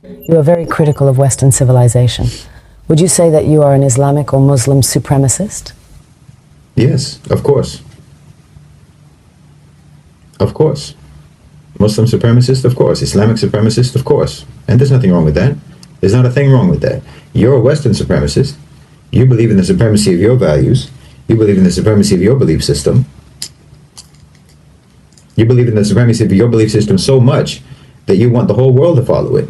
You are very critical of Western civilization. Would you say that you are an Islamic or Muslim supremacist? Yes, of course. Of course. Muslim supremacist, of course. Islamic supremacist, of course. And there's nothing wrong with that. There's not a thing wrong with that. You're a Western supremacist. You believe in the supremacy of your values. You believe in the supremacy of your belief system. You believe in the supremacy of your belief system so much that you want the whole world to follow it.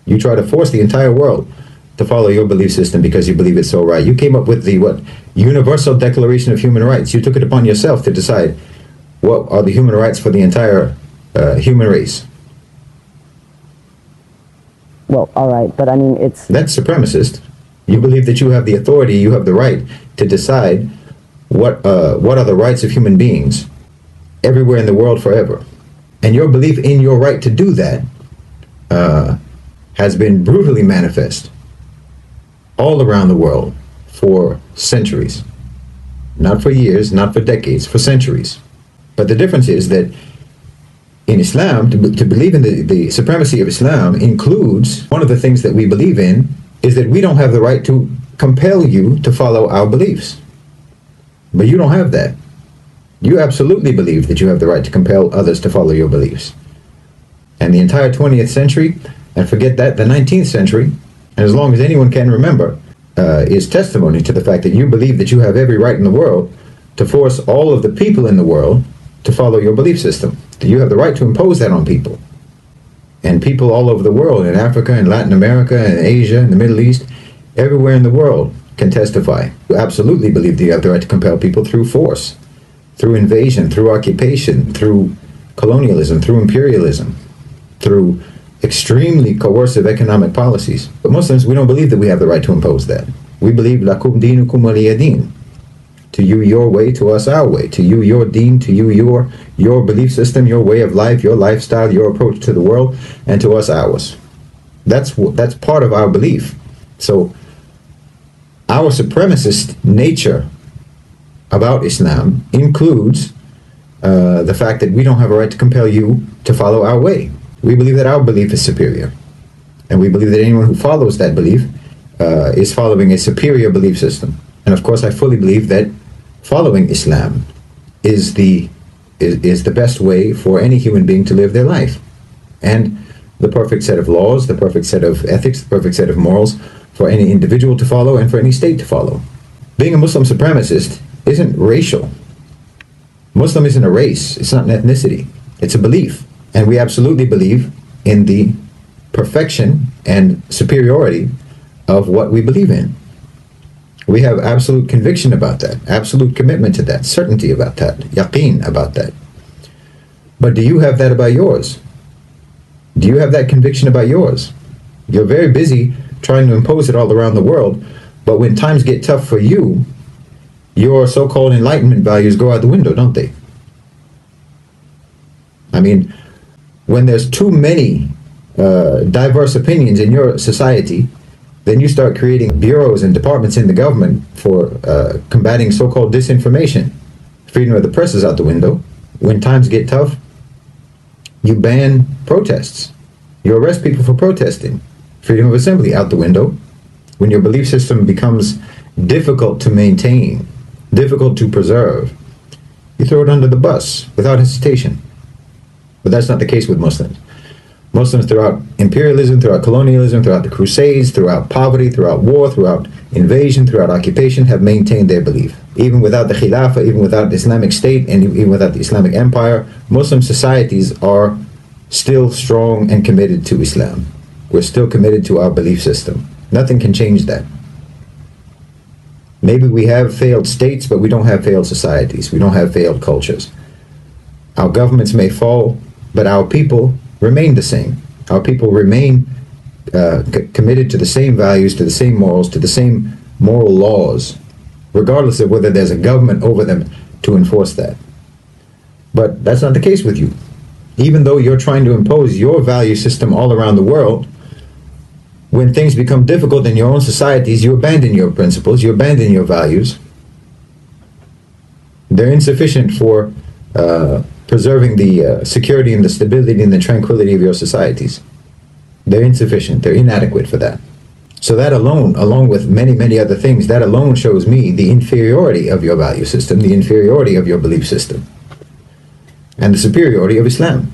You try to force the entire world to follow your belief system because you believe it's so right. You came up with the Universal Declaration of Human Rights. You took it upon yourself to decide what are the human rights for the entire human race. Well, all right, but I mean, That's supremacist. You believe that you have the authority, you have the right to decide what are the rights of human beings everywhere in the world forever. And your belief in your right to do that has been brutally manifest all around the world for centuries. Not for years, not for decades, for centuries. But the difference is that in Islam, to believe in the supremacy of Islam includes, one of the things that we believe in is that we don't have the right to compel you to follow our beliefs. But you don't have that. You absolutely believe that you have the right to compel others to follow your beliefs. And the entire 20th century, and forget that, the 19th century, and as long as anyone can remember, is testimony to the fact that you believe that you have every right in the world to force all of the people in the world to follow your belief system. That you have the right to impose that on people. And people all over the world, in Africa, in Latin America, in Asia, in the Middle East, everywhere in the world can testify. You absolutely believe that you have the right to compel people through force, through invasion, through occupation, through colonialism, through imperialism, through extremely coercive economic policies. But Muslims, we don't believe that we have the right to impose that. We believe lakum dinukum waliya din. To you your way, to us our way. To you your deen, to you your belief system, your way of life, your lifestyle, your approach to the world, and to us ours. That's part of our belief. So our supremacist nature about Islam includes the fact that we don't have a right to compel you to follow our way. We believe that our belief is superior. And we believe that anyone who follows that belief is following a superior belief system. And of course I fully believe that following Islam is the best way for any human being to live their life. And the perfect set of laws, the perfect set of ethics, the perfect set of morals for any individual to follow and for any state to follow. Being a Muslim supremacist isn't racial. Muslim isn't a race, it's not an ethnicity, it's a belief. And we absolutely believe in the perfection and superiority of what we believe in. We have absolute conviction about that, absolute commitment to that, certainty about that, yaqeen about that. But do you have that about yours? Do you have that conviction about yours? You're very busy trying to impose it all around the world, but when times get tough for you, your so-called enlightenment values go out the window, don't they? I mean, when there's too many diverse opinions in your society, then you start creating bureaus and departments in the government for combating so-called disinformation. Freedom of the press is out the window. When times get tough, you ban protests. You arrest people for protesting. Freedom of assembly out the window. When your belief system becomes difficult to maintain, difficult to preserve, you throw it under the bus without hesitation. But that's not the case with Muslims. Muslims throughout imperialism, throughout colonialism, throughout the Crusades, throughout poverty, throughout war, throughout invasion, throughout occupation, have maintained their belief. Even without the Khilafah, even without the Islamic State, and even without the Islamic Empire, Muslim societies are still strong and committed to Islam. We're still committed to our belief system. Nothing can change that. Maybe we have failed states, but we don't have failed societies. We don't have failed cultures. Our governments may fall, but our people remain the same. Our people remain committed to the same values, to the same morals, to the same moral laws, regardless of whether there's a government over them to enforce that. But that's not the case with you. Even though you're trying to impose your value system all around the world, when things become difficult in your own societies, you abandon your principles, you abandon your values. They're insufficient for preserving the security and the stability and the tranquility of your societies. They're insufficient. They're inadequate for that. So that alone, along with many, many other things, that alone shows me the inferiority of your value system, the inferiority of your belief system, and the superiority of Islam.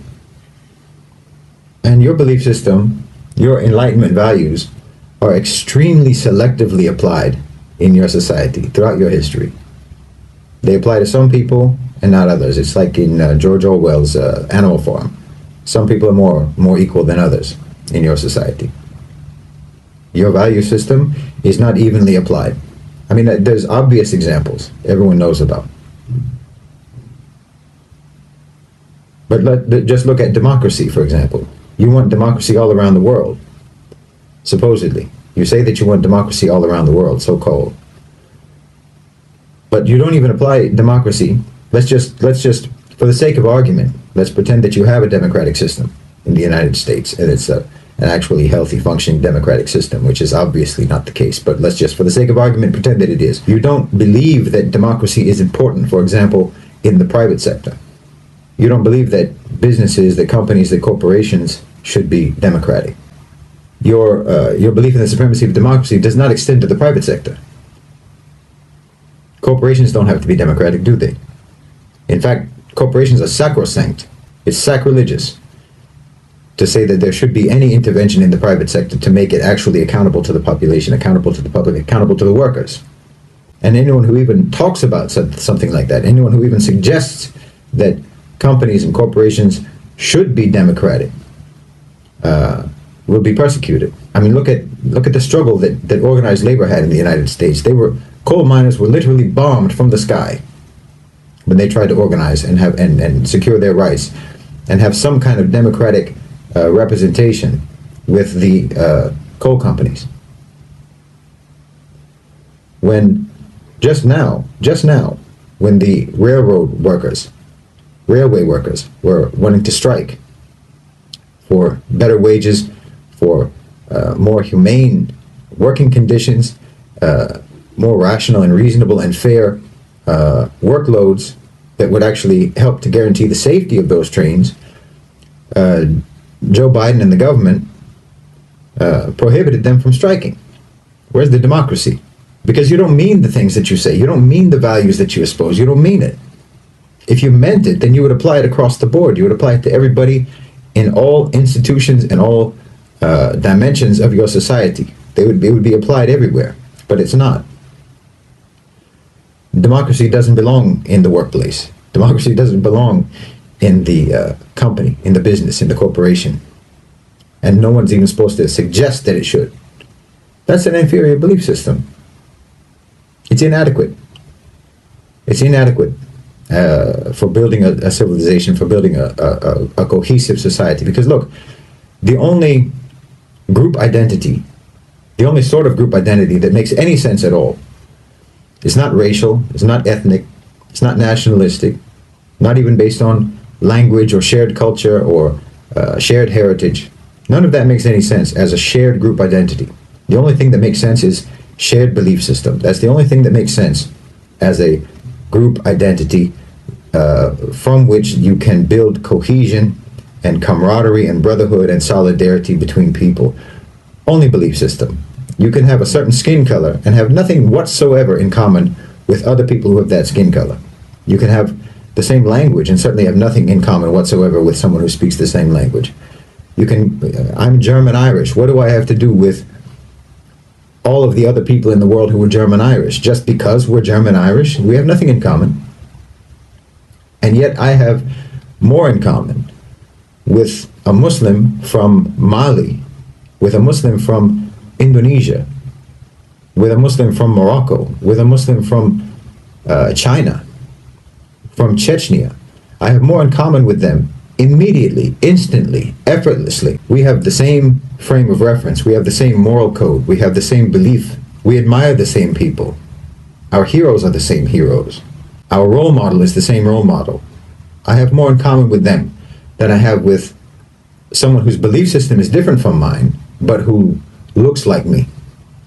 And your belief system, your enlightenment values, are extremely selectively applied in your society throughout your history. They apply to some people and not others. It's like in George Orwell's Animal Farm. Some people are more equal than others in your society. Your value system is not evenly applied. I mean, there's obvious examples everyone knows about. But just look at democracy, for example. You want democracy all around the world, supposedly. You say that you want democracy all around the world, so-called. But you don't even apply democracy. Let's just, for the sake of argument, let's pretend that you have a democratic system in the United States, and it's an actually healthy, functioning democratic system, which is obviously not the case. But let's just, for the sake of argument, pretend that it is. You don't believe that democracy is important, for example, in the private sector. You don't believe that businesses, that companies, that corporations should be democratic. Your belief in the supremacy of democracy does not extend to the private sector. Corporations don't have to be democratic, do they? In fact, corporations are sacrosanct. It's sacrilegious to say that there should be any intervention in the private sector to make it actually accountable to the population, accountable to the public, accountable to the workers. And anyone who even talks about something like that, anyone who even suggests that companies and corporations should be democratic, will be persecuted. I mean, look at the struggle that organized labor had in the United States. Coal miners were literally bombed from the sky when they tried to organize and secure their rights and have some kind of democratic representation with the coal companies. When just now, when the railway workers were wanting to strike for better wages, for more humane working conditions, more rational and reasonable and fair workloads that would actually help to guarantee the safety of those trains, Joe Biden and the government prohibited them from striking. Where's the democracy? Because you don't mean the things that you say. You don't mean the values that you espouse. You don't mean it. If you meant it, then you would apply it across the board. You would apply it to everybody in all institutions and all dimensions of your society. It would be applied everywhere, but it's not. Democracy doesn't belong in the workplace. Democracy doesn't belong in the company, in the business, in the corporation. And no one's even supposed to suggest that it should. That's an inferior belief system. It's inadequate. It's inadequate for building a civilization, for building a cohesive society. Because look, the only group identity, the only sort of group identity that makes any sense at all, it's not racial, it's not ethnic, it's not nationalistic, not even based on language or shared culture or shared heritage. None of that makes any sense as a shared group identity. The only thing that makes sense is shared belief system. That's the only thing that makes sense as a group identity from which you can build cohesion and camaraderie and brotherhood and solidarity between people. Only belief system. You can have a certain skin color and have nothing whatsoever in common with other people who have that skin color. You can have the same language and certainly have nothing in common whatsoever with someone who speaks the same language. You can, I'm German Irish. What do I have to do with all of the other people in the world who are German Irish? Just because we're German Irish, we have nothing in common. And yet I have more in common with a Muslim from Mali, with a Muslim from Indonesia, with a Muslim from Morocco, with a Muslim from China, from Chechnya. I have more in common with them immediately, instantly, effortlessly. We have the same frame of reference. We have the same moral code. We have the same belief. We admire the same people. Our heroes are the same heroes. Our role model is the same role model. I have more in common with them than I have with someone whose belief system is different from mine, but who looks like me,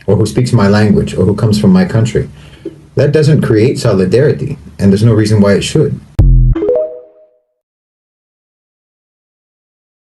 or who speaks my language, or who comes from my country. That doesn't create solidarity, and there's no reason why it should.